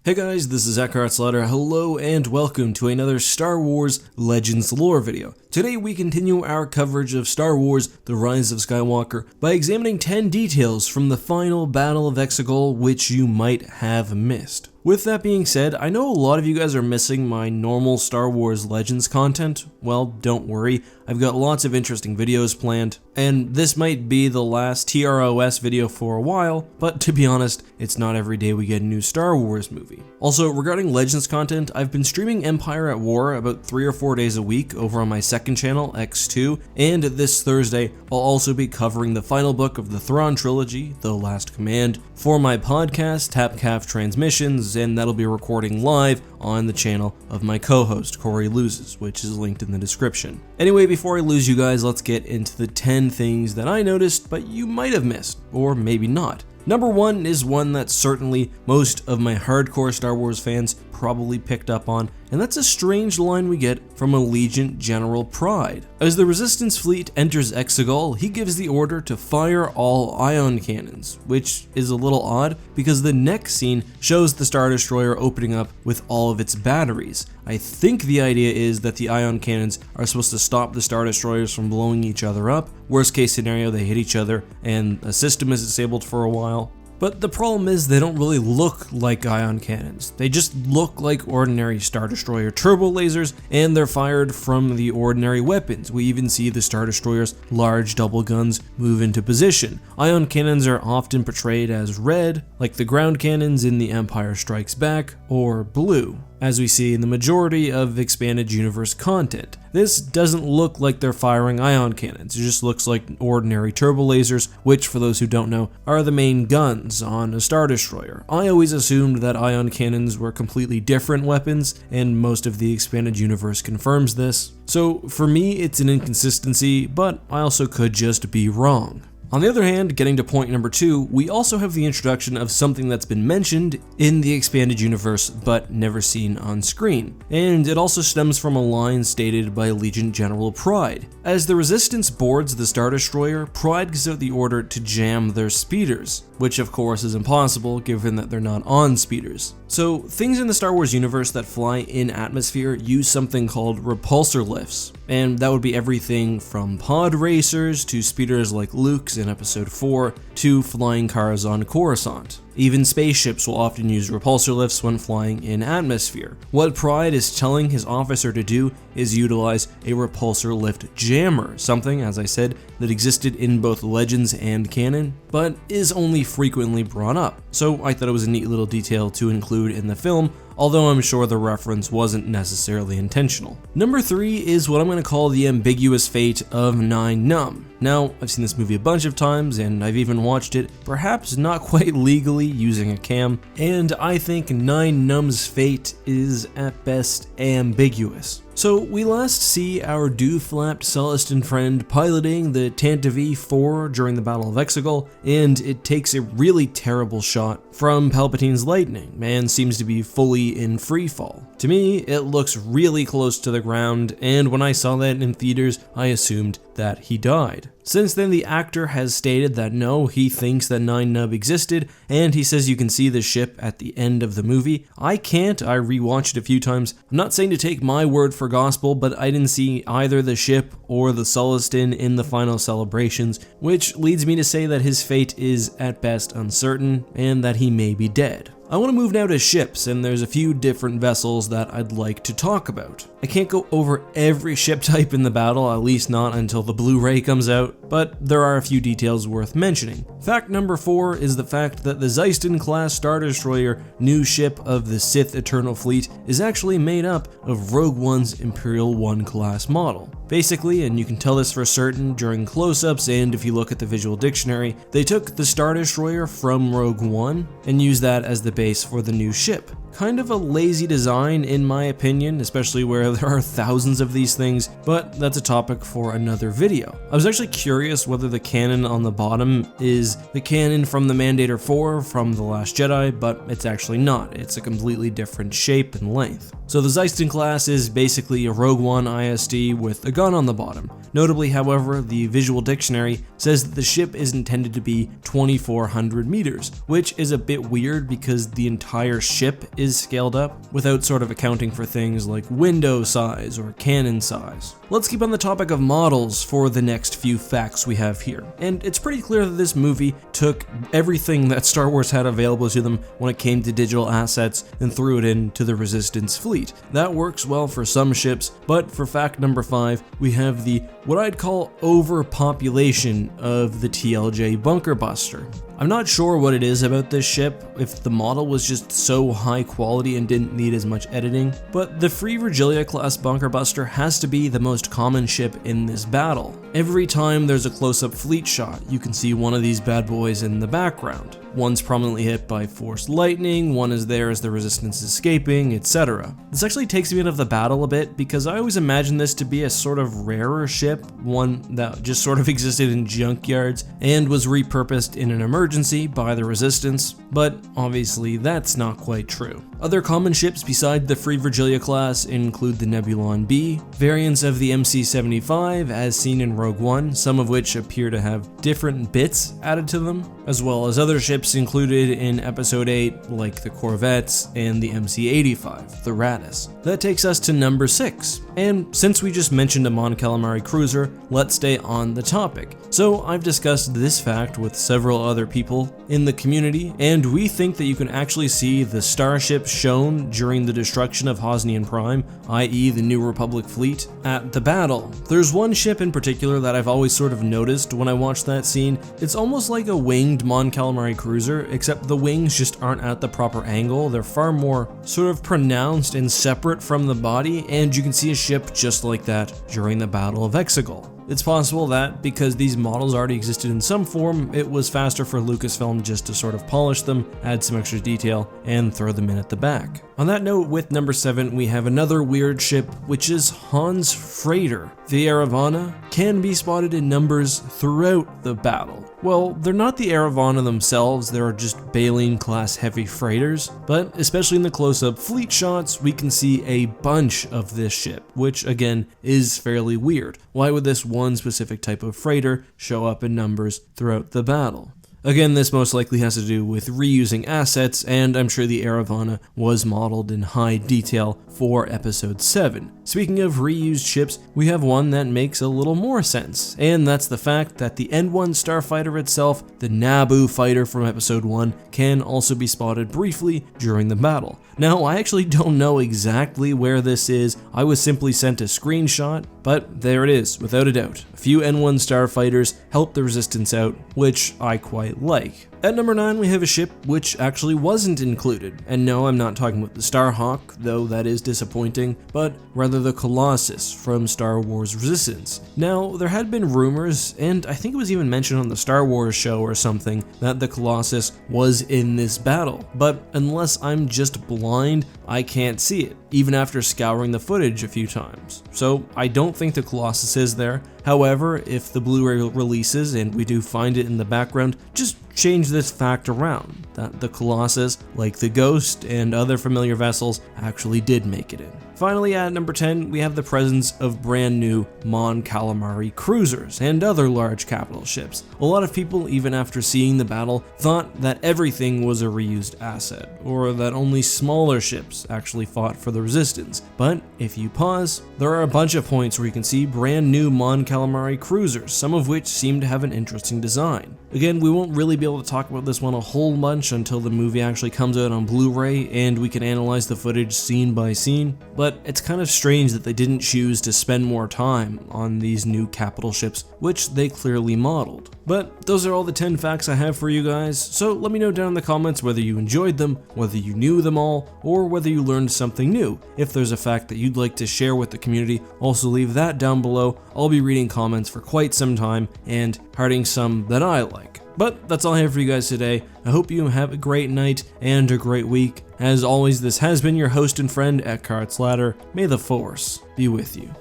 Hey guys, this is EckhartsLadder. Hello and welcome to another Star Wars Legends lore video. Today we continue our coverage of Star Wars The Rise of Skywalker by examining 10 details from the final Battle of Exegol which you might have missed. With that being said, I know a lot of you guys are missing my normal Star Wars Legends content. Well, don't worry, I've got lots of interesting videos planned, and this might be the last TROS video for a while, but to be honest, it's not every day we get a new Star Wars movie. Also, regarding Legends content, I've been streaming Empire at War about 3 or 4 days a week over on my second channel, X2, and this Thursday, I'll also be covering the final book of the Thrawn Trilogy, The Last Command, for my podcast, TapCaf Transmissions, and that'll be recording live on the channel of my co-host, Corey Loses, which is linked in the description. Anyway, before I lose you guys, let's get into the 10 things that I noticed, but you might have missed, or maybe not. Number 1 is one that certainly most of my hardcore Star Wars fans probably picked up on, and that's a strange line we get from Allegiant General Pryde. As the Resistance fleet enters Exegol, he gives the order to fire all ion cannons, which is a little odd because the next scene shows the Star Destroyer opening up with all of its batteries. I think the idea is that the ion cannons are supposed to stop the Star Destroyers from blowing each other up. Worst case scenario, they hit each other and a system is disabled for a while. But the problem is they don't really look like ion cannons. They just look like ordinary Star Destroyer turbo lasers, and they're fired from the ordinary weapons. We even see the Star Destroyer's large double guns move into position. Ion cannons are often portrayed as red, like the ground cannons in The Empire Strikes Back, or blue, as we see in the majority of Expanded Universe content. This doesn't look like they're firing ion cannons, it just looks like ordinary turbo lasers, which, for those who don't know, are the main guns on a Star Destroyer. I always assumed that ion cannons were completely different weapons, and most of the Expanded Universe confirms this. So for me, it's an inconsistency, but I also could just be wrong. On the other hand, getting to point number 2, we also have the introduction of something that's been mentioned in the Expanded Universe but never seen on screen, and it also stems from a line stated by Allegiant General Pryde. As the Resistance boards the Star Destroyer, Pryde gives out the order to jam their speeders, which of course is impossible given that they're not on speeders. So things in the Star Wars universe that fly in atmosphere use something called repulsor lifts, and that would be everything from pod racers to speeders like Luke's in Episode 4 to flying cars on Coruscant. Even spaceships will often use repulsor lifts when flying in atmosphere. What Pryde is telling his officer to do is utilize a repulsor lift jammer, something, as I said, that existed in both Legends and canon, but is only frequently brought up. So I thought it was a neat little detail to include in the film, although I'm sure the reference wasn't necessarily intentional. Number 3 is what I'm going to call the ambiguous fate of Nien Nunb. Now, I've seen this movie a bunch of times, and I've even watched it, perhaps not quite legally using a cam, and I think Nien Nunb's fate is at best ambiguous. So we last see our dew-flapped Sullustan friend piloting the Tantive 4 during the Battle of Exegol, and it takes a really terrible shot from Palpatine's lightning and seems to be fully in freefall. To me, it looks really close to the ground, and when I saw that in theaters, I assumed that he died. Since then, the actor has stated that no, he thinks that Nien Nunb existed, and he says you can see the ship at the end of the movie. I can't, I rewatched it a few times. I'm not saying to take my word for gospel, but I didn't see either the ship or the Sullustan in the final celebrations, which leads me to say that his fate is at best uncertain, and that he may be dead. I want to move now to ships, and there's a few different vessels that I'd like to talk about. I can't go over every ship type in the battle, at least not until the Blu-ray comes out, but there are a few details worth mentioning. Fact number 4 is the fact that the Xyston class Star Destroyer, new ship of the Sith Eternal Fleet, is actually made up of Rogue One's Imperial 1 class model. Basically, and you can tell this for certain during close-ups and if you look at the visual dictionary, they took the Star Destroyer from Rogue One and used that as the base for the new ship. Kind of a lazy design in my opinion, especially where there are thousands of these things, but that's a topic for another video. I was actually curious whether the cannon on the bottom is the cannon from the Mandator 4 from The Last Jedi, but it's actually not. It's a completely different shape and length. So the Xyston class is basically a Rogue One ISD with a gun on the bottom. Notably, however, the visual dictionary says that the ship is intended to be 2,400 meters, which is a bit weird because the entire ship is scaled up, without sort of accounting for things like window size or cannon size. Let's keep on the topic of models for the next few facts we have here. And it's pretty clear that this movie took everything that Star Wars had available to them when it came to digital assets and threw it into the Resistance fleet. That works well for some ships, but for fact number 5, we have the what I'd call overpopulation of the TLJ Bunker Buster. I'm not sure what it is about this ship, if the model was just so high quality and didn't need as much editing, but the Free Virgilia class Bunker Buster has to be the most common ship in this battle. Every time there's a close-up fleet shot, you can see one of these bad boys in the background. One's prominently hit by forced lightning, one is there as the Resistance is escaping, etc. This actually takes me out of the battle a bit because I always imagined this to be a sort of rarer ship, one that just sort of existed in junkyards and was repurposed in an emergency by the Resistance, but obviously that's not quite true. Other common ships beside the Free Virgilia class include the Nebulon B, variants of the MC-75 as seen in Rogue One, some of which appear to have different bits added to them, as well as other ships included in Episode 8 like the Corvettes and the MC-85, the Raddus. That takes us to number 6, and since we just mentioned a Mon Cal Cruiser, let's stay on the topic. So I've discussed this fact with several other people in the community, and we think that you can actually see the starships shown during the destruction of Hosnian Prime, i.e. the New Republic fleet, at the battle. There's one ship in particular that I've always sort of noticed when I watch that scene. It's almost like a winged Mon Cal Cruiser, except the wings just aren't at the proper angle. They're far more sort of pronounced and separate from the body, and you can see a ship just like that during the Battle of Exegol. It's possible that, because these models already existed in some form, it was faster for Lucasfilm just to sort of polish them, add some extra detail, and throw them in at the back. On that note, with number 7, we have another weird ship, which is Han's freighter. The Eravana can be spotted in numbers throughout the battle. Well, they're not the Eravana themselves, they're just Baleen class heavy freighters, but especially in the close-up fleet shots, we can see a bunch of this ship, which again is fairly weird. Why would this one specific type of freighter show up in numbers throughout the battle? Again, this most likely has to do with reusing assets, and I'm sure the Eravana was modeled in high detail for Episode 7. Speaking of reused ships, we have one that makes a little more sense, and that's the fact that the N1 starfighter itself, the Naboo fighter from Episode 1, can also be spotted briefly during the battle. Now, I actually don't know exactly where this is, I was simply sent a screenshot, but there it is, without a doubt. A few N1 starfighters help the Resistance out, which I quite like. At number 9, we have a ship which actually wasn't included, and no, I'm not talking about the Starhawk, though that is disappointing, but rather the Colossus from Star Wars Resistance. Now, there had been rumors, and I think it was even mentioned on the Star Wars show or something, that the Colossus was in this battle, but unless I'm just blind, I can't see it, even after scouring the footage a few times. So I don't think the Colossus is there. However, if the Blu-ray releases and we do find it in the background, just change this fact around, that the Colossus, like the Ghost and other familiar vessels, actually did make it in. Finally, at number 10, we have the presence of brand new Mon Cal Cruisers and other large capital ships. A lot of people, even after seeing the battle, thought that everything was a reused asset, or that only smaller ships actually fought for the Resistance. But if you pause, there are a bunch of points where you can see brand new Mon Cal Cruisers, some of which seem to have an interesting design. Again, we won't really be able to talk about this one a whole bunch until the movie actually comes out on Blu-ray and we can analyze the footage scene by scene, but it's kind of strange that they didn't choose to spend more time on these new capital ships, which they clearly modeled. But those are all the 10 facts I have for you guys, so let me know down in the comments whether you enjoyed them, whether you knew them all, or whether you learned something new. If there's a fact that you'd like to share with the community, also leave that down below. I'll be reading comments for quite some time and hearting some that I like. But that's all I have for you guys today. I hope you have a great night and a great week. As always, this has been your host and friend, EckhartsLadder. May the Force be with you.